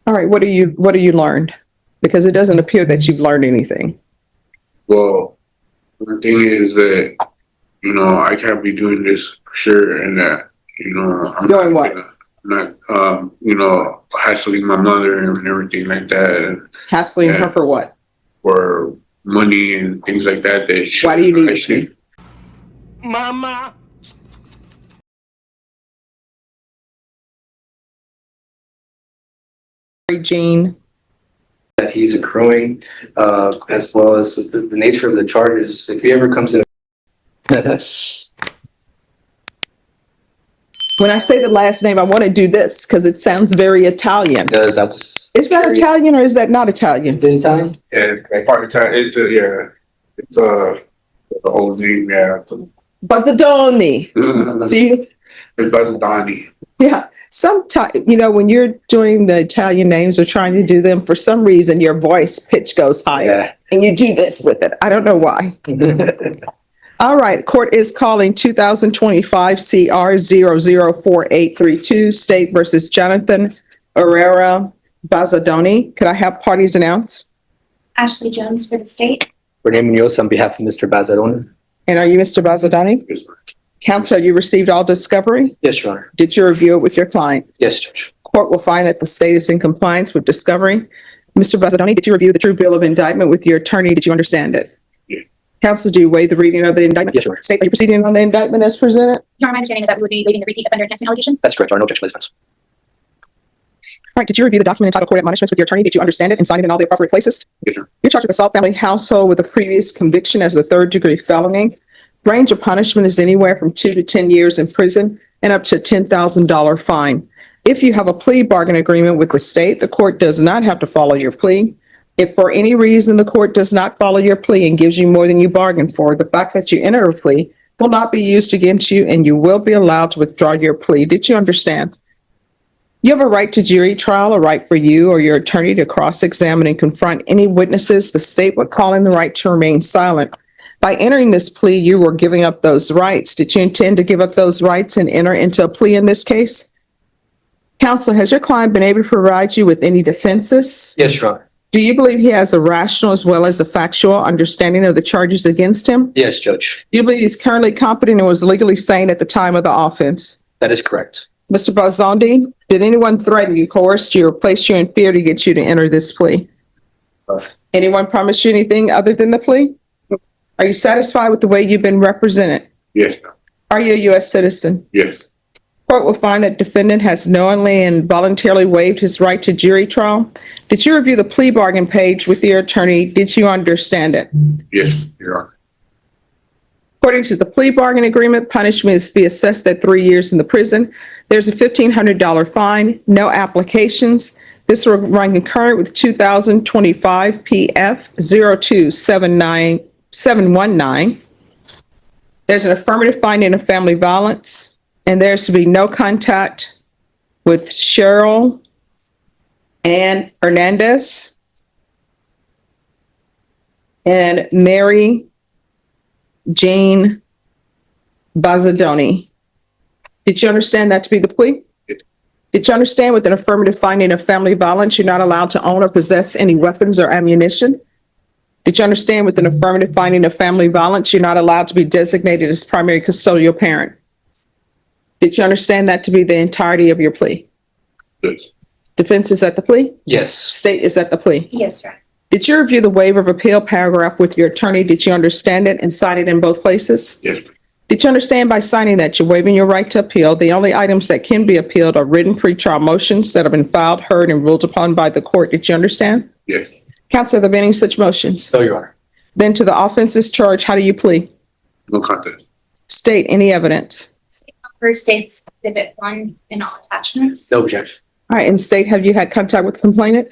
All right, what do you learned? Because it doesn't appear that you've learned anything. Well, the thing is that, I can't be doing this for sure, and that, I'm Doing what? not, hassling my mother and everything like that, and Hassling her for what? for money and things like that. Why do you need it? Mama. Gene. That he's accruing, as well as the nature of the charges. If he ever comes in, When I say the last name, I want to do this because it sounds very Italian. does that was Is that Italian or is that not Italian? is it Italian? Yeah, it's part of the time. It's the old name. Yeah, Bazzadoni. See, it's Bazzadoni. yeah. Sometimes, when you're doing the Italian names or trying to do them, for some reason, your voice pitch goes higher and you do this with it. I don't know why. All right. Court is calling 2025 CR 004832 State versus Jonathan Herrera Bazzadoni. Could I have parties announce? Ashley Jones for the state. Renee Munoz on behalf of Mr. Bazzadoni. And are you Mr. Bazzadoni? Counsel, you received all discovery? Yes, Your Honor. Did you review it with your client? Yes, Judge. Court will find that the state is in compliance with discovery. Mr. Bazzadoni, did you review the true bill of indictment with your attorney? Did you understand it? Yeah. Counsel, do you waive the reading of the indictment? Yes, Your Honor. State, are you proceeding on the indictment as presented? Your Honor, my understanding is that we would be waiving the repeat offender enhancement allegation. That's correct, Your Honor. No objection by the defense. All right, did you review the document entitled Court Admonishments with your attorney? Did you understand it and sign it in all the appropriate places? Yes, sir. You're charged with assault family household with a previous conviction as a third-degree felony. Range of punishment is anywhere from 2 to 10 years in prison and up to a $10,000 fine. If you have a plea bargain agreement with the state, the court does not have to follow your plea. If for any reason the court does not follow your plea and gives you more than you bargained for, the fact that you enter a plea will not be used against you and you will be allowed to withdraw your plea. Did you understand? You have a right to jury trial, a right for you or your attorney to cross-examine and confront any witnesses the state would call in the right to remain silent. By entering this plea, you were giving up those rights. Did you intend to give up those rights and enter into a plea in this case? Counsel, has your client been able to provide you with any defenses? Yes, Your Honor. Do you believe he has a rational as well as a factual understanding of the charges against him? Yes, Judge. Do you believe he's currently competent and was legally sane at the time of the offense? That is correct. Mr. Bazzadoni, did anyone threaten you, coerce you, or place you in fear to get you to enter this plea? Anyone promise you anything other than the plea? Are you satisfied with the way you've been represented? Yes, ma'am. Are you a U.S. citizen? Yes. Court will find that defendant has knowingly and voluntarily waived his right to jury trial. Did you review the plea bargain page with your attorney? Did you understand it? Yes, Your Honor. According to the plea bargain agreement, punishment is to be assessed at 3 years in the prison. There's a $1,500 fine, no applications. This will run concurrent with 2025 PF 0279719. There's an affirmative finding of family violence, and there's to be no contact with Cheryl Ann Hernandez and Mary Jane Bazzadoni. Did you understand that to be the plea? Yes. Did you understand with an affirmative finding of family violence, you're not allowed to own or possess any weapons or ammunition? Did you understand with an affirmative finding of family violence, you're not allowed to be designated as primary custodial parent? Did you understand that to be the entirety of your plea? Yes. Defense is at the plea? Yes. State is at the plea? Yes, Your Honor. Did you review the waiver of appeal paragraph with your attorney? Did you understand it and sign it in both places? Yes. Did you understand by signing that you're waiving your right to appeal? The only items that can be appealed are written pretrial motions that have been filed, heard, and ruled upon by the court. Did you understand? Yes. Counsel, have there been any such motions? No, Your Honor. Then to the offenses charged, how do you plead? No contest. State any evidence. First states exhibit 1 in all attachments. No objection. All right, and state, have you had contact with the complainant?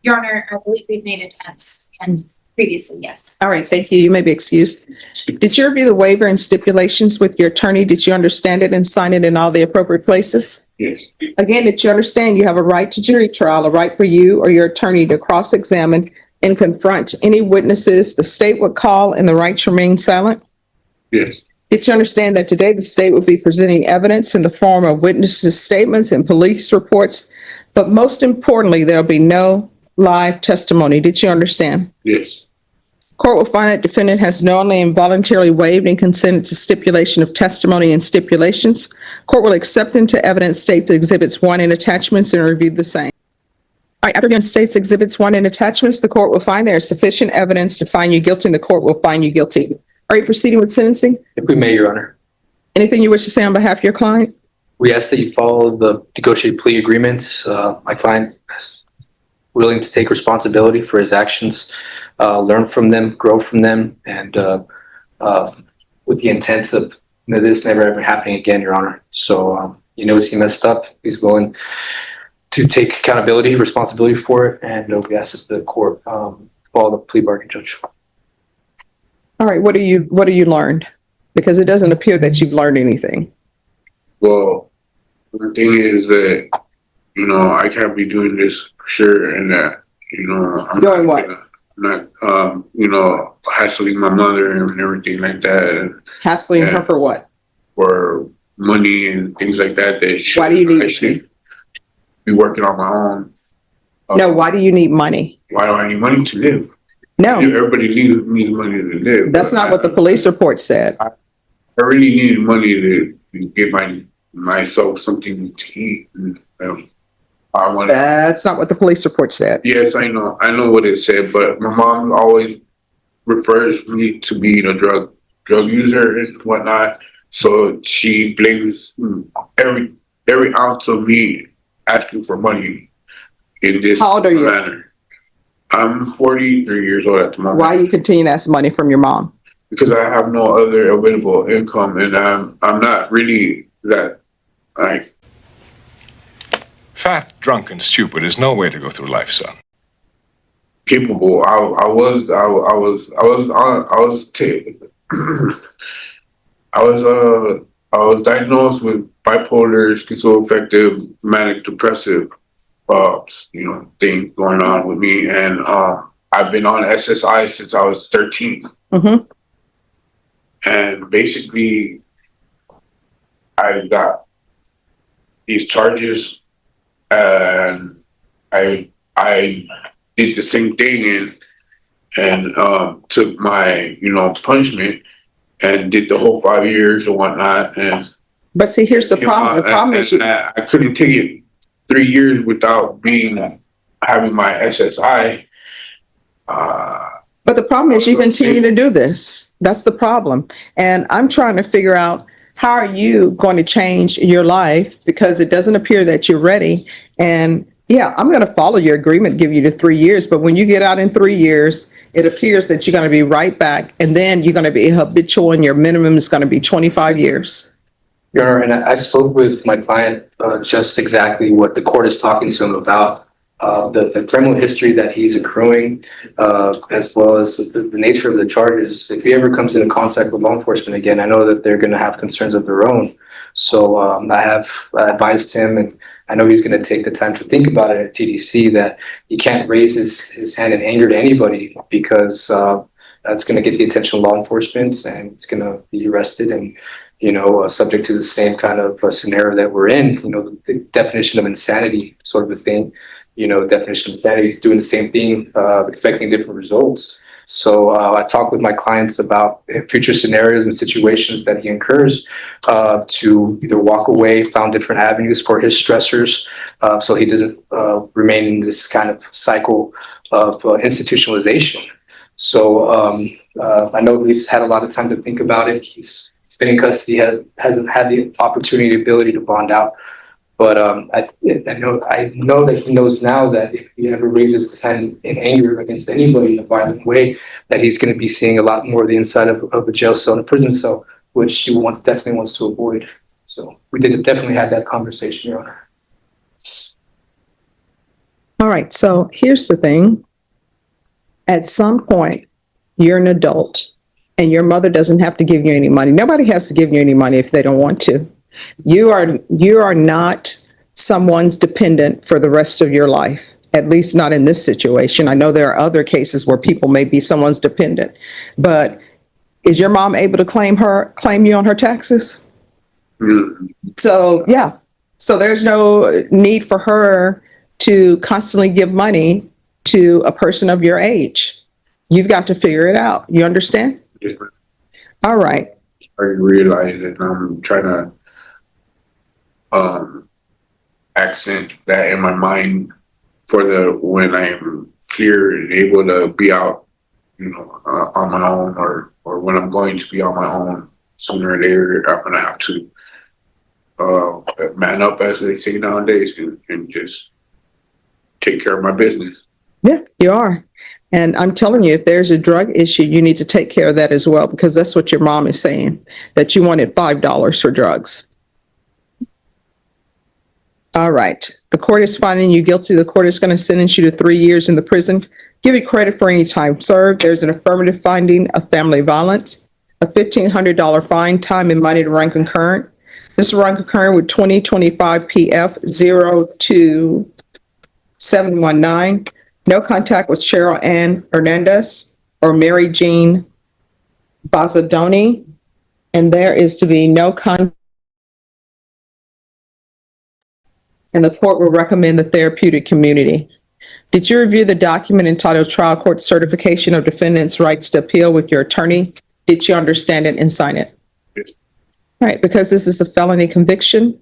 Your Honor, I believe we've made attempts and previously, yes. All right, thank you. You may be excused. Did you review the waiver and stipulations with your attorney? Did you understand it and sign it in all the appropriate places? Yes. Again, did you understand you have a right to jury trial, a right for you or your attorney to cross-examine and confront any witnesses the state would call and the right to remain silent? Yes. Did you understand that today the state will be presenting evidence in the form of witnesses' statements and police reports But most importantly, there'll be no live testimony. Did you understand? Yes. Court will find that defendant has knowingly and voluntarily waived and consented to stipulation of testimony and stipulations. Court will accept into evidence states exhibits 1 and attachments and review the same. All right, after reviewing states exhibits 1 and attachments, the court will find there is sufficient evidence to find you guilty, and the court will find you guilty. Are you proceeding with sentencing? If we may, Your Honor, Anything you wish to say on behalf of your client? we ask that you follow the negotiated plea agreements. My client is willing to take responsibility for his actions, learn from them, grow from them, and with the intent of this never ever happening again, Your Honor. So he knows he messed up. He's willing to take accountability, responsibility for it, and we ask that the court follow the plea bargain, Judge. All right, what do you learned? Because it doesn't appear that you've learned anything. Well, the thing is that, I can't be doing this for sure, and that, I'm Doing what? not, hassling my mother and everything like that, and Hassling her for what? for money and things like that. Why do you need I should be working on my own. No, why do you need money? Why do I need money to live? No, Everybody needs money to live. that's not what the police report said. I really need money to get myself something to eat. And, I want. That's not what the police report said. Yes, I know what it said, but my mom always refers me to being a drug user and whatnot. So she blames every ounce of me asking for money in this How old are you? manner. I'm 43 years old at the moment. Why you continue to ask money from your mom? Because I have no other available income, and I'm not really that like Fat, drunk, and stupid is no way to go through life, son. capable. I was diagnosed with bipolar, schizoaffective, manic depressive thing going on with me, and I've been on SSI since I was 13. Mm-hmm. And basically I got these charges, and I did the same thing and took my punishment and did the whole 5 years or whatnot. And But see, here's the problem. The problem is I couldn't take it 3 years without having my SSI. But the problem is you continue to do this. That's the problem. And I'm trying to figure out, how are you going to change your life? Because it doesn't appear that you're ready. And yeah, I'm going to follow your agreement, give you the 3 years. But when you get out in 3 years, it appears that you're going to be right back. And then you're going to be habitual, and your minimum is going to be 25 years. Your Honor, and I spoke with my client just exactly what the court is talking to him about. The criminal history that he's accruing, as well as the nature of the charges. If he ever comes into contact with law enforcement again, I know that they're going to have concerns of their own. So I have advised him, and I know he's going to take the time to think about it at TDC, that he can't raise his hand in anger to anybody, because that's going to get the attention of law enforcement, and it's going to be arrested and subject to the same kind of scenario that we're in. The definition of insanity sort of a thing. Definition of insanity, doing the same thing, expecting different results. So I talk with my clients about future scenarios and situations that he incurs, to either walk away, found different avenues for his stressors, so he doesn't remain in this kind of cycle of institutionalization. So I know he's had a lot of time to think about it. He's been in custody, hasn't had the opportunity, ability to bond out. But I know that he knows now that if he ever raises his hand in anger against anybody in a violent way, that he's going to be seeing a lot more of the inside of a jail cell and a prison cell, which he definitely wants to avoid. So we did definitely have that conversation, Your Honor. All right. So here's the thing. At some point, you're an adult, and your mother doesn't have to give you any money. Nobody has to give you any money if they don't want to. You are not someone's dependent for the rest of your life, at least not in this situation. I know there are other cases where people may be someone's dependent, but is your mom able to claim you on her taxes? mm, So, yeah. So there's no need for her to constantly give money to a person of your age. You've got to figure it out. You understand? Yes, ma'am. All right. I realize that I'm trying to accent that in my mind for the when I'm clear and able to be out, on my own, or when I'm going to be on my own. Sooner or later, I'm gonna have to man up, as they say nowadays, and just take care of my business. Yeah, you are. And I'm telling you, if there's a drug issue, you need to take care of that as well, because that's what your mom is saying, that you wanted $5 for drugs. All right. The court is finding you guilty. The court is going to sentence you to 3 years in the prison. Give you credit for any time served. There's an affirmative finding of family violence, a $1,500 fine, time and money to run concurrent. This will run concurrent with 2025 PF 02719. No contact with Cheryl Ann Hernandez or Mary Jean Bazzadoni. And there is to be no contact. And the court will recommend the therapeutic community. Did you review the document entitled Trial Court Certification of Defendant's Rights to Appeal with your attorney? Did you understand it and sign it? Yes. Right, because this is a felony conviction,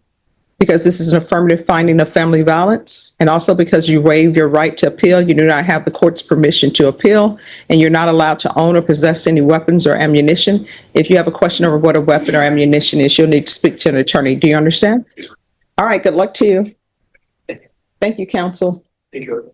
because this is an affirmative finding of family violence, and also because you waived your right to appeal, you do not have the court's permission to appeal, and you're not allowed to own or possess any weapons or ammunition. If you have a question over what a weapon or ammunition is, you'll need to speak to an attorney. Do you understand? Yes. All right, good luck to you. Thank you, counsel. Thank you.